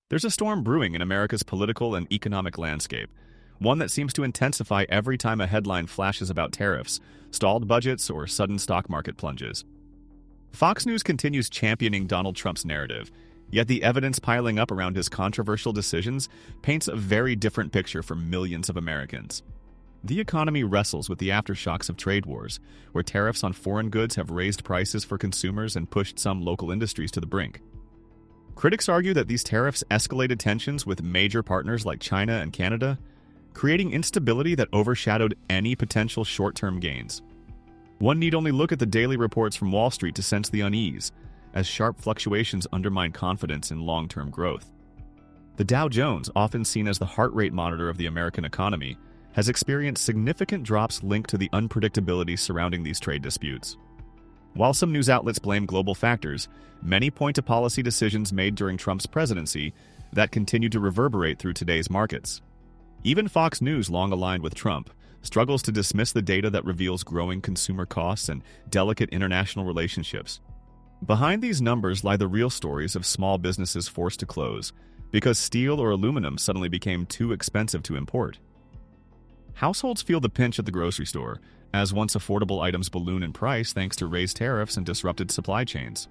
There's a storm brewing in America's political and economic landscape, one that seems to intensify every time a headline flashes about tariffs, stalled budgets, or sudden stock market plunges. Fox News continues championing Donald Trump's narrative, yet the evidence piling up around his controversial decisions paints a very different picture for millions of Americans. The economy wrestles with the aftershocks of trade wars, where tariffs on foreign goods have raised prices for consumers and pushed some local industries to the brink. Critics argue that these tariffs escalated tensions with major partners like China and Canada, creating instability that overshadowed any potential short-term gains. One need only look at the daily reports from Wall Street to sense the unease, as sharp fluctuations undermine confidence in long-term growth. The Dow Jones, often seen as the heart rate monitor of the American economy, has experienced significant drops linked to the unpredictability surrounding these trade disputes. While some news outlets blame global factors, many point to policy decisions made during Trump's presidency that continue to reverberate through today's markets. Even Fox News, long aligned with Trump, struggles to dismiss the data that reveals growing consumer costs and delicate international relationships. Behind these numbers lie the real stories of small businesses forced to close because steel or aluminum suddenly became too expensive to import. Households feel the pinch at the grocery store, as once affordable items balloon in price thanks to raised tariffs and disrupted supply chains.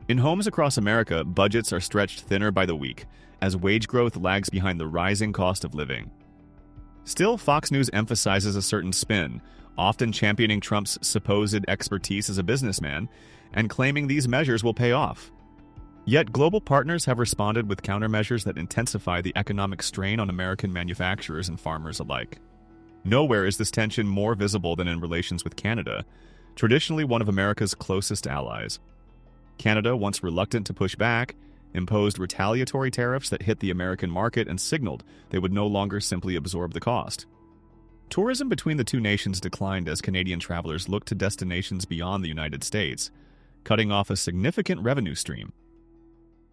In homes across America, budgets are stretched thinner by the week, as wage growth lags behind the rising cost of living. Still, Fox News emphasizes a certain spin, often championing Trump's supposed expertise as a businessman and claiming these measures will pay off. Yet global partners have responded with countermeasures that intensify the economic strain on American manufacturers and farmers alike. Nowhere is this tension more visible than in relations with Canada, traditionally one of America's closest allies. Canada, once reluctant to push back, imposed retaliatory tariffs that hit the American market and signaled they would no longer simply absorb the cost. Tourism between the two nations declined as Canadian travelers looked to destinations beyond the United States, cutting off a significant revenue stream.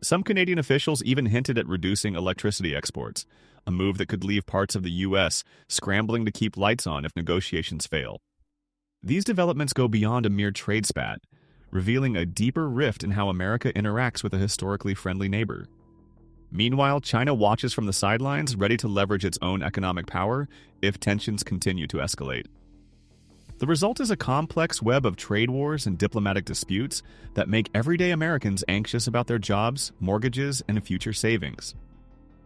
Some Canadian officials even hinted at reducing electricity exports, a move that could leave parts of the U.S. scrambling to keep lights on if negotiations fail. These developments go beyond a mere trade spat, revealing a deeper rift in how America interacts with a historically friendly neighbor. Meanwhile, China watches from the sidelines, ready to leverage its own economic power if tensions continue to escalate. The result is a complex web of trade wars and diplomatic disputes that make everyday Americans anxious about their jobs, mortgages, and future savings.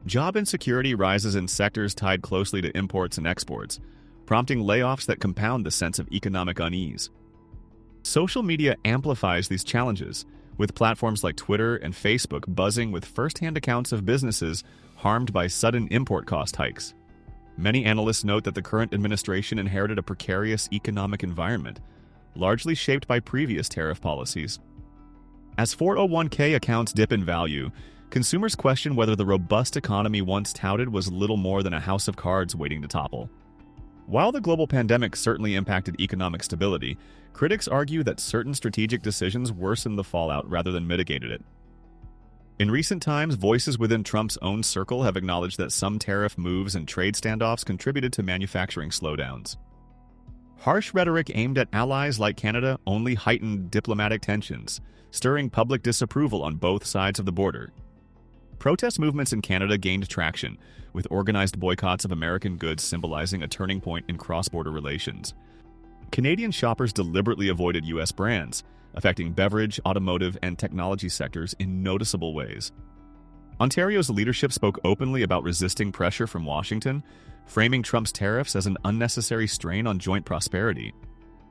Job insecurity rises in sectors tied closely to imports and exports, prompting layoffs that compound the sense of economic unease. Social media amplifies these challenges, with platforms like Twitter and Facebook buzzing with first-hand accounts of businesses harmed by sudden import cost hikes. Many analysts note that the current administration inherited a precarious economic environment, largely shaped by previous tariff policies. As 401k accounts dip in value, consumers question whether the robust economy once touted was little more than a house of cards waiting to topple. While the global pandemic certainly impacted economic stability, critics argue that certain strategic decisions worsened the fallout rather than mitigated it. In recent times, voices within Trump's own circle have acknowledged that some tariff moves and trade standoffs contributed to manufacturing slowdowns. Harsh rhetoric aimed at allies like Canada only heightened diplomatic tensions, stirring public disapproval on both sides of the border. Protest movements in Canada gained traction, with organized boycotts of American goods symbolizing a turning point in cross-border relations. Canadian shoppers deliberately avoided U.S. brands, affecting beverage, automotive, and technology sectors in noticeable ways. Ontario's leadership spoke openly about resisting pressure from Washington, framing Trump's tariffs as an unnecessary strain on joint prosperity.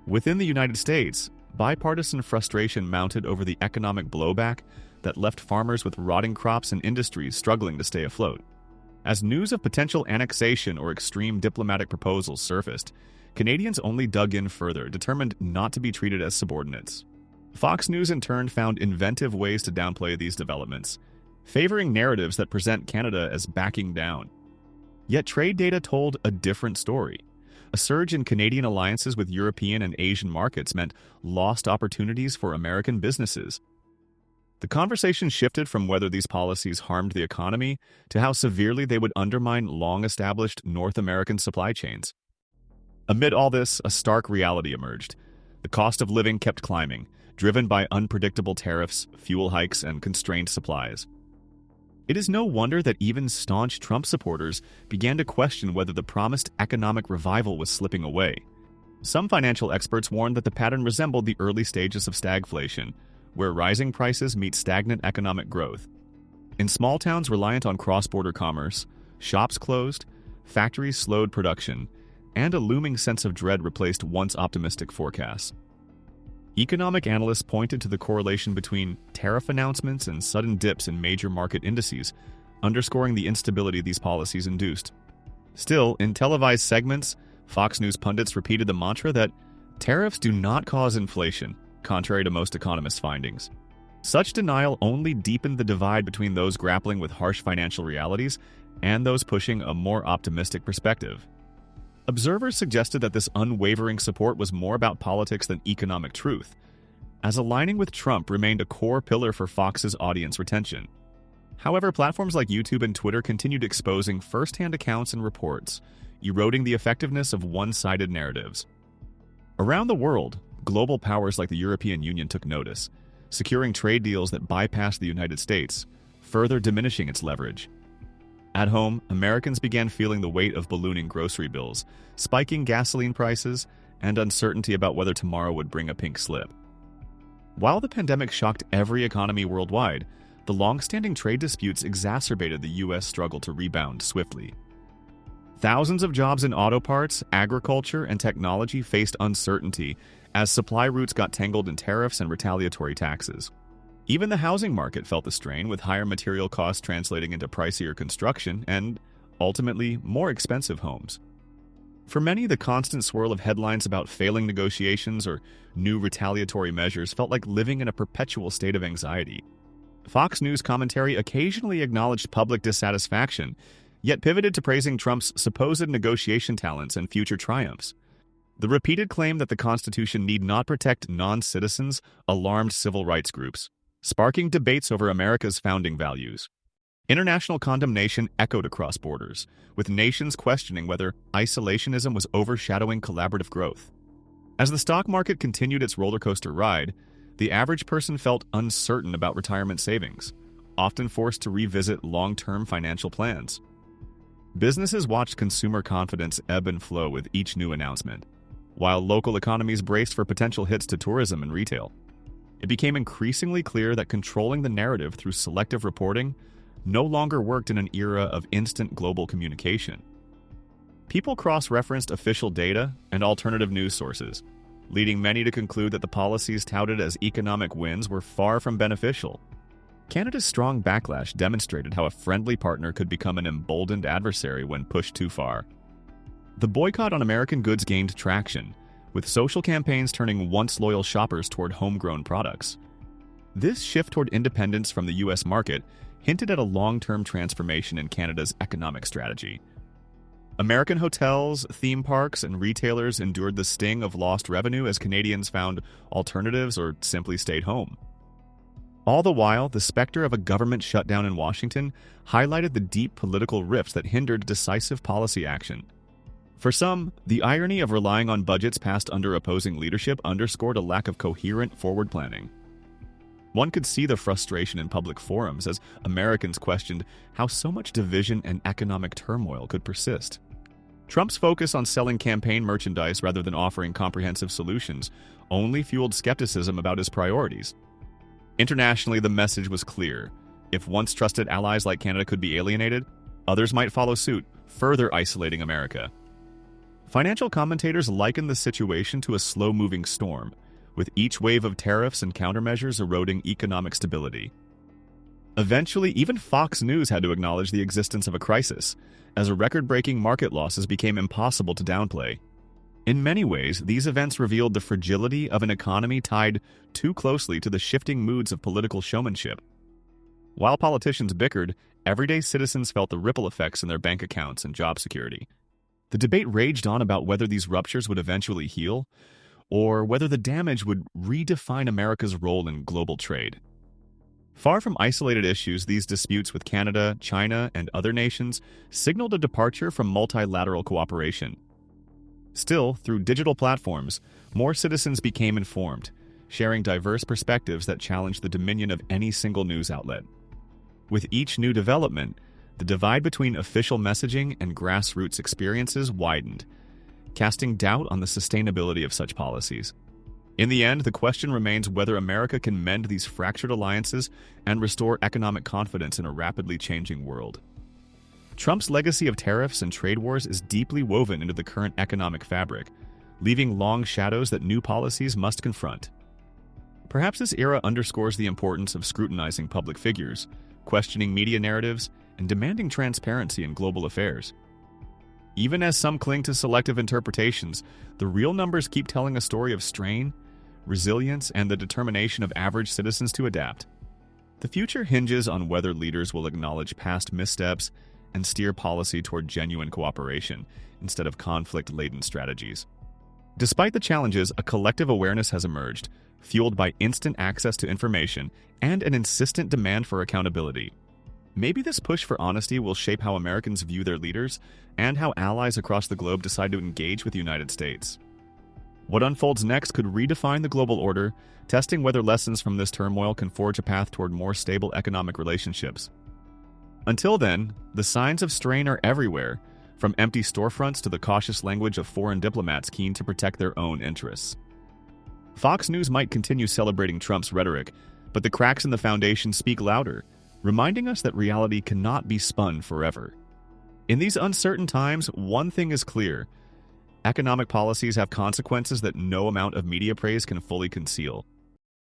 Within the United States, bipartisan frustration mounted over the economic blowback that left farmers with rotting crops and industries struggling to stay afloat. As news of potential annexation or extreme diplomatic proposals surfaced, Canadians only dug in further, determined not to be treated as subordinates. Fox News in turn found inventive ways to downplay these developments, favoring narratives that present Canada as backing down. Yet trade data told a different story. A surge in Canadian alliances with European and Asian markets meant lost opportunities for American businesses. The conversation shifted from whether these policies harmed the economy to how severely they would undermine long-established North American supply chains. Amid all this, a stark reality emerged. The cost of living kept climbing, driven by unpredictable tariffs, fuel hikes, and constrained supplies. It is no wonder that even staunch Trump supporters began to question whether the promised economic revival was slipping away. Some financial experts warned that the pattern resembled the early stages of stagflation, where rising prices meet stagnant economic growth. In small towns reliant on cross-border commerce, shops closed, factories slowed production, and a looming sense of dread replaced once optimistic forecasts. Economic analysts pointed to the correlation between tariff announcements and sudden dips in major market indices, underscoring the instability these policies induced. Still, in televised segments, Fox News pundits repeated the mantra that tariffs do not cause inflation, contrary to most economists' findings. Such denial only deepened the divide between those grappling with harsh financial realities and those pushing a more optimistic perspective. Observers suggested that this unwavering support was more about politics than economic truth, as aligning with Trump remained a core pillar for Fox's audience retention. However, platforms like YouTube and Twitter continued exposing first-hand accounts and reports, eroding the effectiveness of one-sided narratives. Around the world, global powers like the European Union took notice, securing trade deals that bypassed the United States, further diminishing its leverage. At home, Americans began feeling the weight of ballooning grocery bills, spiking gasoline prices, and uncertainty about whether tomorrow would bring a pink slip. While the pandemic shocked every economy worldwide, the long-standing trade disputes exacerbated the U.S. struggle to rebound swiftly. Thousands of jobs in auto parts, agriculture, and technology faced uncertainty as supply routes got tangled in tariffs and retaliatory taxes. Even the housing market felt the strain, with higher material costs translating into pricier construction and, ultimately, more expensive homes. For many, the constant swirl of headlines about failing negotiations or new retaliatory measures felt like living in a perpetual state of anxiety. Fox News commentary occasionally acknowledged public dissatisfaction, yet pivoted to praising Trump's supposed negotiation talents and future triumphs. The repeated claim that the Constitution need not protect non-citizens alarmed civil rights groups, sparking debates over America's founding values. International condemnation echoed across borders, with nations questioning whether isolationism was overshadowing collaborative growth. As the stock market continued its rollercoaster ride, the average person felt uncertain about retirement savings, often forced to revisit long-term financial plans. Businesses watched consumer confidence ebb and flow with each new announcement, while local economies braced for potential hits to tourism and retail. It became increasingly clear that controlling the narrative through selective reporting no longer worked in an era of instant global communication. People cross-referenced official data and alternative news sources, leading many to conclude that the policies touted as economic wins were far from beneficial. Canada's strong backlash demonstrated how a friendly partner could become an emboldened adversary when pushed too far. The boycott on American goods gained traction, with social campaigns turning once loyal shoppers toward homegrown products. This shift toward independence from the U.S. market hinted at a long-term transformation in Canada's economic strategy. American hotels, theme parks, and retailers endured the sting of lost revenue as Canadians found alternatives or simply stayed home. All the while, the specter of a government shutdown in Washington highlighted the deep political rifts that hindered decisive policy action. For some, the irony of relying on budgets passed under opposing leadership underscored a lack of coherent forward planning. One could see the frustration in public forums as Americans questioned how so much division and economic turmoil could persist. Trump's focus on selling campaign merchandise rather than offering comprehensive solutions only fueled skepticism about his priorities. Internationally, the message was clear. If once trusted allies like Canada could be alienated, others might follow suit, further isolating America. Financial commentators liken the situation to a slow-moving storm, with each wave of tariffs and countermeasures eroding economic stability. Eventually, even Fox News had to acknowledge the existence of a crisis, as record-breaking market losses became impossible to downplay. In many ways, these events revealed the fragility of an economy tied too closely to the shifting moods of political showmanship. While politicians bickered, everyday citizens felt the ripple effects in their bank accounts and job security. The debate raged on about whether these ruptures would eventually heal, or whether the damage would redefine America's role in global trade. Far from isolated issues, these disputes with Canada, China, and other nations signaled a departure from multilateral cooperation. Still, through digital platforms, more citizens became informed, sharing diverse perspectives that challenged the dominion of any single news outlet. With each new development, the divide between official messaging and grassroots experiences widened, casting doubt on the sustainability of such policies. In the end, the question remains whether America can mend these fractured alliances and restore economic confidence in a rapidly changing world. Trump's legacy of tariffs and trade wars is deeply woven into the current economic fabric, leaving long shadows that new policies must confront. Perhaps this era underscores the importance of scrutinizing public figures, questioning media narratives, and demanding transparency in global affairs. Even as some cling to selective interpretations, the real numbers keep telling a story of strain, resilience, and the determination of average citizens to adapt. The future hinges on whether leaders will acknowledge past missteps and steer policy toward genuine cooperation instead of conflict-laden strategies. Despite the challenges, a collective awareness has emerged, fueled by instant access to information and an insistent demand for accountability. Maybe this push for honesty will shape how Americans view their leaders and how allies across the globe decide to engage with the United States. What unfolds next could redefine the global order, testing whether lessons from this turmoil can forge a path toward more stable economic relationships. Until then, the signs of strain are everywhere, from empty storefronts to the cautious language of foreign diplomats keen to protect their own interests. Fox News might continue celebrating Trump's rhetoric, but the cracks in the foundation speak louder, reminding us that reality cannot be spun forever. In these uncertain times, one thing is clear: economic policies have consequences that no amount of media praise can fully conceal.